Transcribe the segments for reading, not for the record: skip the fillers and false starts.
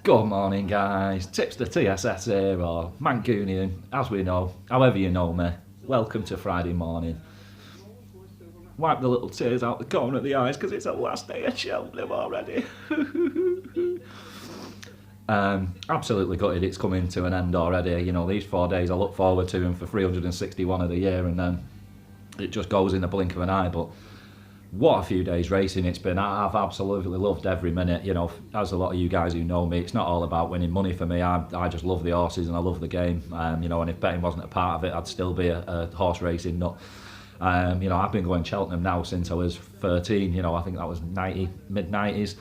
Good morning, guys. Tipster TSS here, or Mancunian, as we know, however you know me. Welcome to Friday morning. Wipe the little tears out the corner of the eyes because it's the last day of Cheltenham already. Absolutely gutted it's coming to an end already. You know, these 4 days I look forward to them for 361 of the year, and then it just goes in the blink of an eye. But what a few days racing it's been. I've absolutely loved every minute. You know, as a lot of you guys who know me, it's not all about winning money for me. I just love the horses and I love the game. You know, and if betting wasn't a part of it, I'd still be a horse racing nut. You know, I've been going Cheltenham now since I was 13. You know, I think that was mid-90s.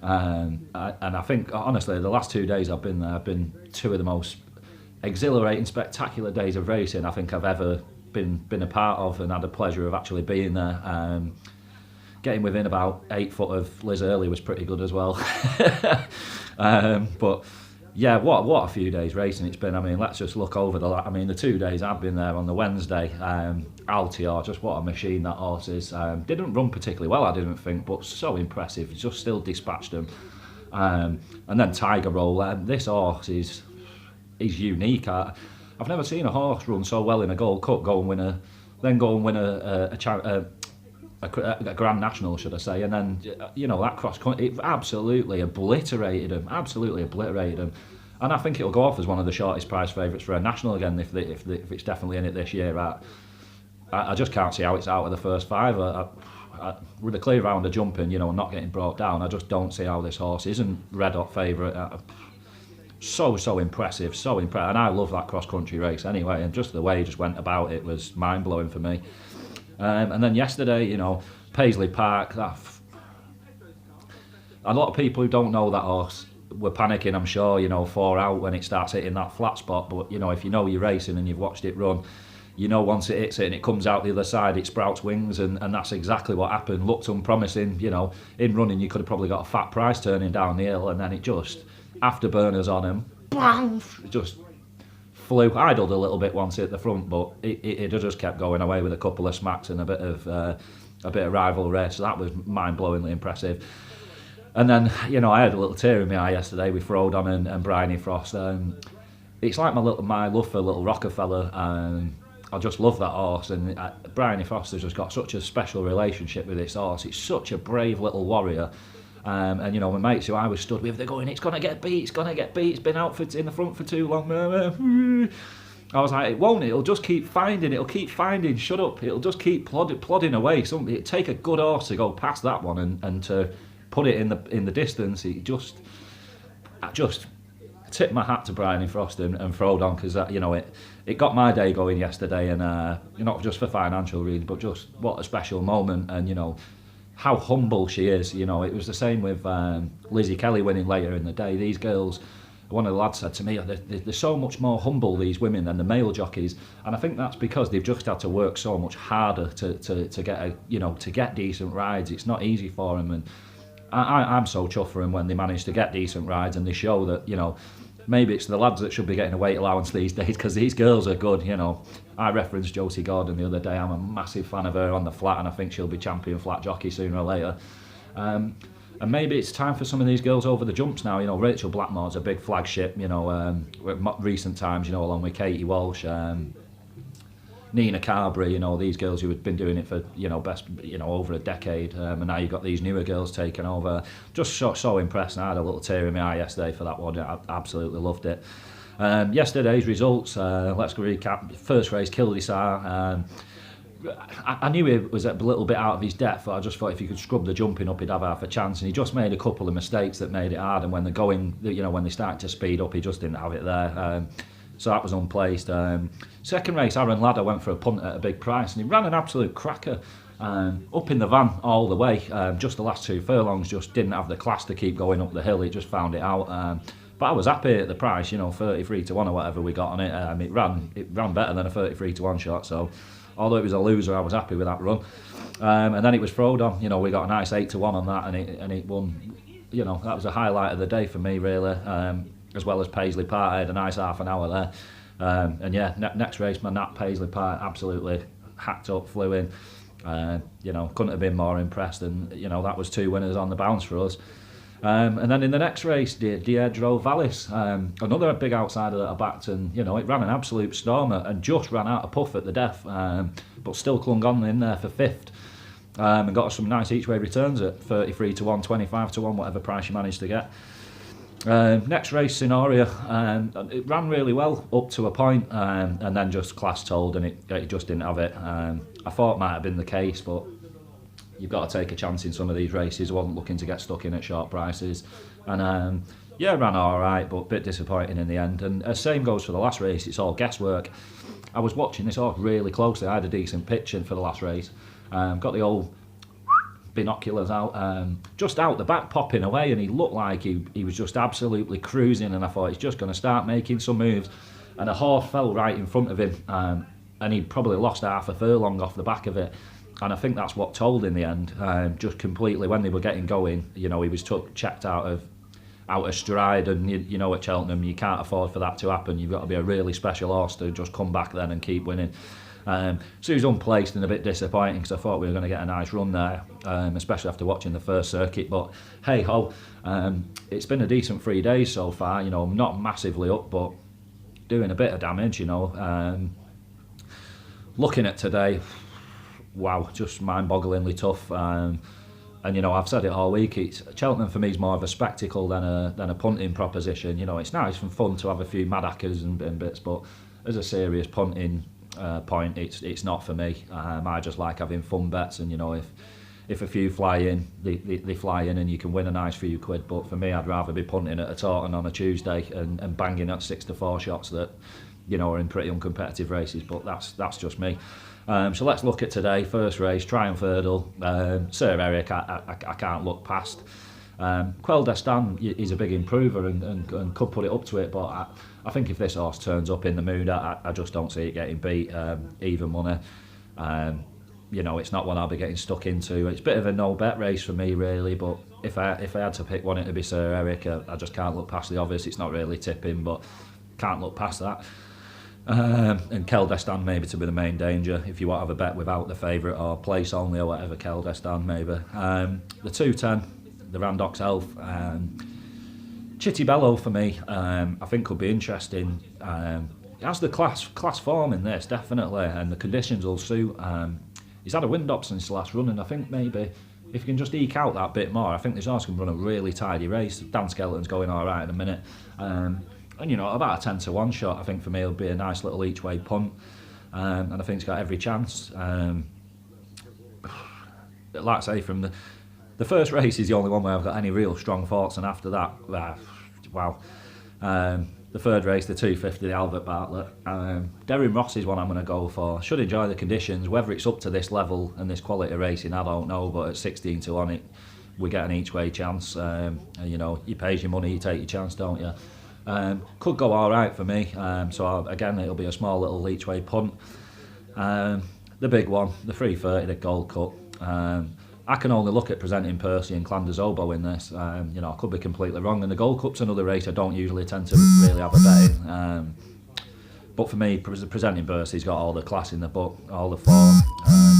And I think, honestly, the last 2 days I've been there have been two of the most exhilarating, spectacular days of racing I think I've ever been a part of, and had the pleasure of actually being there. Getting within about 8 foot of Liz Early was pretty good as well. But yeah, what a few days racing it's been. I mean, let's just look over the 2 days I've been there. On the Wednesday, Altior, just what a machine that horse is. Didn't run particularly well, I didn't think, but so impressive. Just still dispatched them. And then Tiger Roll. This horse is unique. I've never seen a horse run so well in a Gold Cup, go and win a Grand National, should I say, and then, you know, that cross country, it absolutely obliterated him, and I think it'll go off as one of the shortest price favourites for a national again if it's definitely in it this year. I just can't see how it's out of the first five. With a clear round of jumping, you know, and not getting brought down, I just don't see how this horse isn't red hot favourite. So impressive, and I love that cross country race anyway, and just the way he just went about it was mind blowing for me. And then yesterday, you know, Paisley Park, a lot of people who don't know that horse were panicking, I'm sure, you know, 4 out when it starts hitting that flat spot. But, you know, if you know you're racing and you've watched it run, you know once it hits it and it comes out the other side, it sprouts wings, and that's exactly what happened. Looked unpromising, you know, in running you could have probably got a fat price turning down the hill, and then it just, afterburners on him, bang, just flew. Idled a little bit once at the front, but it just kept going away with a couple of smacks and a bit of rivalry. So that was mind-blowingly impressive. And then, you know, I had a little tear in my eye yesterday with Frodon and Bryony Frost. It's like my love for Little Rockefeller. I just love that horse, and Bryony Frost has just got such a special relationship with this horse. It's such a brave little warrior. And you know, my mates who I was stood with, they're going, it's going to get beat, it's been out in the front for too long. I was like, it won't, it'll just keep finding, shut up, it'll just keep plodding away. It'd take a good horse to go past that one and to put it in the distance. I just tip my hat to Bryony Frost and Frodon, because you know, it got my day going yesterday, and not just for financial reasons, but just what a special moment. And you know, how humble she is. You know, it was the same with Lizzie Kelly winning later in the day. These girls, one of the lads said to me, they're so much more humble, these women, than the male jockeys, and I think that's because they've just had to work so much harder to get decent rides. It's not easy for them, and I'm so chuffed for them when they manage to get decent rides, and they show that, you know, maybe it's the lads that should be getting a weight allowance these days, because these girls are good. You know, I referenced Josie Gordon the other day. I'm a massive fan of her on the flat, and I think she'll be champion flat jockey sooner or later. And maybe it's time for some of these girls over the jumps now. You know, Rachel Blackmore's a big flagship, you know, recent times, you know, along with Katie Walsh, Nina Carberry, you know, these girls who had been doing it for, you know, over a decade, and now you've got these newer girls taking over. Just so impressed, and I had a little tear in my eye yesterday for that one. I absolutely loved it. Yesterday's results, let's recap. First race, Kildisar. I knew he was a little bit out of his depth, but I just thought if he could scrub the jumping up, he'd have half a chance, and he just made a couple of mistakes that made it hard, and when they started to speed up, he just didn't have it there. So that was unplaced. Second race, Aaron Ladder went for a punt at a big price, and he ran an absolute cracker. Up in the van all the way. Just the last 2 furlongs, just didn't have the class to keep going up the hill. He just found it out. But I was happy at the price, you know, 33 to 1 or whatever we got on it. It ran better than a 33 to 1 shot. So although it was a loser, I was happy with that run. And then it was Frodon. You know, we got a nice 8 to 1 on that, and it won. You know, that was a highlight of the day for me, really. As well as Paisley Park, I had a nice half an hour there. And yeah, next race, my Nat Paisley Park absolutely hacked up, flew in. You know, couldn't have been more impressed, and you know, that was 2 winners on the bounce for us. And then in the next race, Diedro Vallis, another big outsider that I backed, and it ran an absolute stormer and just ran out of puff at the death, but still clung on in there for fifth, and got some nice each way returns at 33 to 1, 25 to 1, whatever price you managed to get. Next race, Scenario, it ran really well up to a point, and then just class told, and it just didn't have it. I thought it might have been the case, but you've got to take a chance in some of these races. I wasn't looking to get stuck in at short prices, and ran all right, but a bit disappointing in the end. And same goes for the last race. It's all guesswork. I was watching this horse really closely. I had a decent pitch in for the last race. Got the old binoculars out, just out the back popping away, and he looked like he was just absolutely cruising, and I thought he's just going to start making some moves, and a horse fell right in front of him, and he probably lost half a furlong off the back of it. And I think that's what told in the end, just completely when they were getting going. He was checked out of stride, and at Cheltenham you can't afford for that to happen. You've got to be a really special horse to just come back then and keep winning. So he was unplaced and a bit disappointing, because I thought we were going to get a nice run there, especially after watching the first circuit. But hey ho, it's been a decent 3 days so far. Not massively up, but doing a bit of damage. Looking at today, wow, just mind-bogglingly tough. And I've said it all week. Cheltenham for me is more of a spectacle than a punting proposition. It's nice and fun to have a few mad hackers and bits, but as a serious punting point, it's not for me. I just like having fun bets, and if a few fly in, they fly in, and you can win a nice few quid. But for me, I'd rather be punting at a Taunton on a Tuesday and banging at 6 to 4 shots that are in pretty uncompetitive races. But that's just me. So let's look at today. First race, Triumph Hurdle. Sir Eric, I can't look past. Quel d'Estan is a big improver and could put it up to it, but I think if this horse turns up in the mood, I just don't see it getting beat. Even money. It's not one I'll be getting stuck into. It's a bit of a no-bet race for me, really, but if I had to pick one, it'd be Sir Eric. I just can't look past the obvious. It's not really tipping, but can't look past that. And Quel d'Estan maybe to be the main danger if you want to have a bet without the favourite or place only or whatever. Quel d'Estan maybe. The 210, the Randox Elf, Chitty Bello for me, I think could be interesting. He has the class form in this, definitely, and the conditions will suit. He's had a wind up since the last run, and I think maybe if you can just eke out that bit more, I think this horse can run a really tidy race. Dan Skeleton's going all right in a minute. And about a 10 to 1 shot, I think for me it'll be a nice little each way punt, and I think it's got every chance. Like I say, from the first race is the only one where I've got any real strong thoughts, and after that, wow. The third race, the 250, the Albert Bartlett. Derrin Ross is one I'm going to go for. Should enjoy the conditions. Whether it's up to this level and this quality racing, I don't know, but at 16 to 1, we get an each way chance. You pay your money, you take your chance, don't you? Could go all right for me. So again, it'll be a small little each way punt. The big one, the 330, the Gold Cup. I can only look at Presenting Percy and Clanders Oboe in this. I could be completely wrong. And the Gold Cup's another race I don't usually tend to really have a bet in. But for me, Presenting Percy's got all the class in the book, all the form.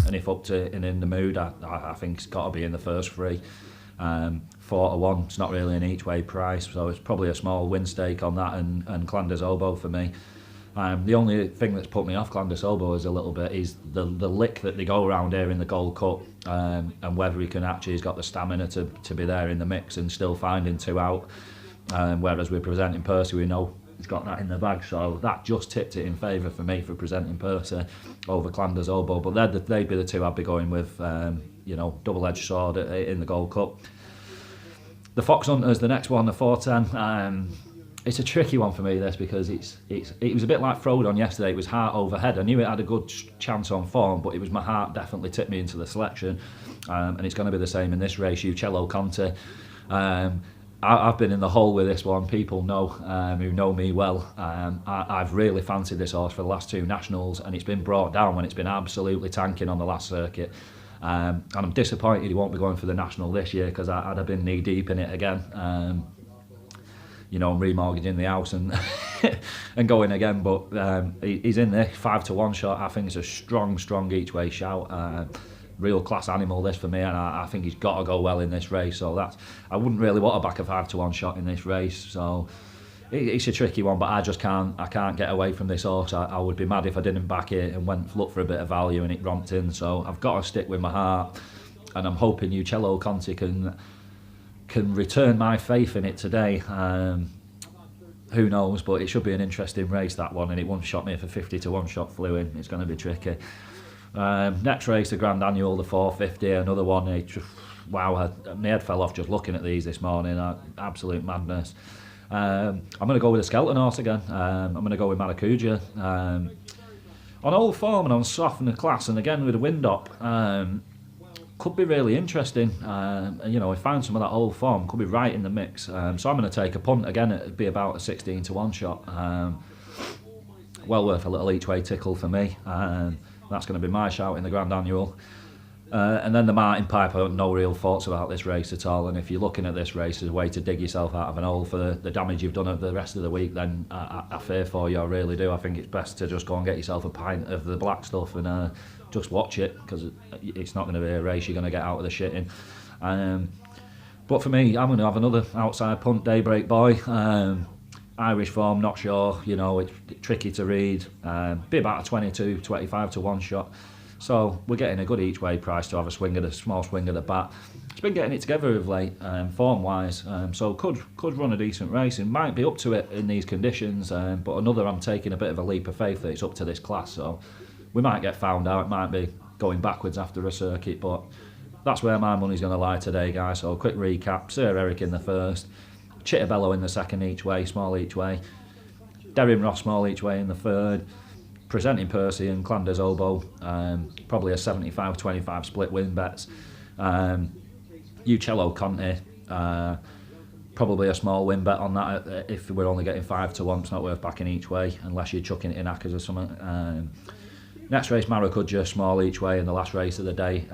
And if up to and in the mood, I think it's got to be in the first three. 4 to 1, it's not really an each way price, so it's probably a small win stake on that and Clanders Oboe for me. The only thing that's put me off Clanders Oboe is a little bit is the lick that they go around here in the Gold Cup, and whether he can actually, he's got the stamina to be there in the mix and still finding 2 out, whereas we're Presenting Percy, we know he's got that in the bag, so that just tipped it in favour for me for Presenting Percy over Clanders Oboe. But they'd be the two I'd be going with, double-edged sword in the Gold Cup. The Fox Hunters, the next one, the 410. It's a tricky one for me, this, because it was a bit like Frodon yesterday. It was heart over head. I knew it had a good chance on form, but it was my heart definitely tipped me into the selection, and it's going to be the same in this race. Uccello Conte. I've been in the hole with this one. People know, who know me well. I've really fancied this horse for the last 2 nationals, and it's been brought down when it's been absolutely tanking on the last circuit. And I'm disappointed he won't be going for the national this year, because I'd have been knee deep in it again. Remortgaging the house and and going again. But he's in there, 5 to 1 shot. I think it's a strong each way shout. real class animal this for me, and I think he's got to go well in this race. So I wouldn't really want to back a 5-1 shot in this race. So it's a tricky one, but I can't get away from this horse. I would be mad if I didn't back it and went look for a bit of value and it romped in. So I've got to stick with my heart, and I'm hoping Chelts Conti can return my faith in it today. Who knows, but it should be an interesting race, that one, and it won't shot me if a 50-1 shot flew in. It's going to be tricky. Next race, the Grand Annual, the 450, another one. Wow, my head fell off just looking at these this morning. Absolute madness. I'm going to go with a skeleton horse again. I'm going to go with Maracuja. On old form and on soft in the class, and again with a wind up, could be really interesting. You know, I found some of that old form, could be right in the mix. So I'm going to take a punt again. It'd be about a 16-1 shot. Well worth a little each way tickle for me. That's going to be my shout in the Grand Annual. And then the Martin Piper, no real thoughts about this race at all. And if you're looking at this race as a way to dig yourself out of an hole for the damage you've done over the rest of the week, then I fear for you, I really do. I think it's best to just go and get yourself a pint of the black stuff and just watch it, because it's not going to be a race you're going to get out of the shitting. But for me, I'm going to have another outside punt, Daybreak Boy. Irish form, not sure, you know, it's tricky to read. Be about a 22-25-1 shot. So we're getting a good each way price to have a small swing at the bat. It's been getting it together of late, form wise. So could run a decent race. It might be up to it in these conditions, but another, I'm taking a bit of a leap of faith that it's up to this class. So we might get found out. It might be going backwards after a circuit, but that's where my money's going to lie today, guys. So quick recap: Sir Eric in the first, Chittabello in the second each way, small each way, Derrim Ross small each way in the third, Presenting Percy and Clanders Oboe, probably a 75-25 split win bets. Chelts Conti, probably a small win bet on that. If we're only getting 5-1, it's not worth backing each way unless you're chucking it in Ackers or something. Next race, Maracuja, small each way, and the last race of the day,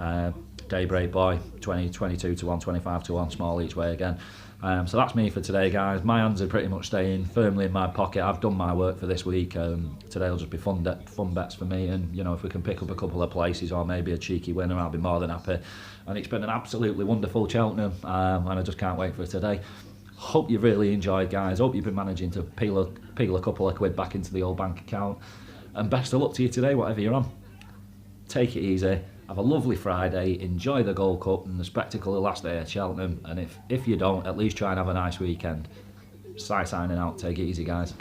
Daybreak Boy, 22-1, 25-1, small each way again. So that's me for today, guys. My hands are pretty much staying firmly in my pocket. I've done my work for this week. Today will just be fun bets for me, and you know, if we can pick up a couple of places or maybe a cheeky winner, I'll be more than happy. And it's been an absolutely wonderful Cheltenham, and I just can't wait for today. Hope you've really enjoyed, guys. Hope you've been managing to peel a couple of quid back into the old bank account. And best of luck to you today, whatever you're on. Take it easy. Have a lovely Friday, enjoy the Gold Cup and the spectacle of the last day at Cheltenham, and if you don't, at least try and have a nice weekend. Si signing out, take it easy, guys.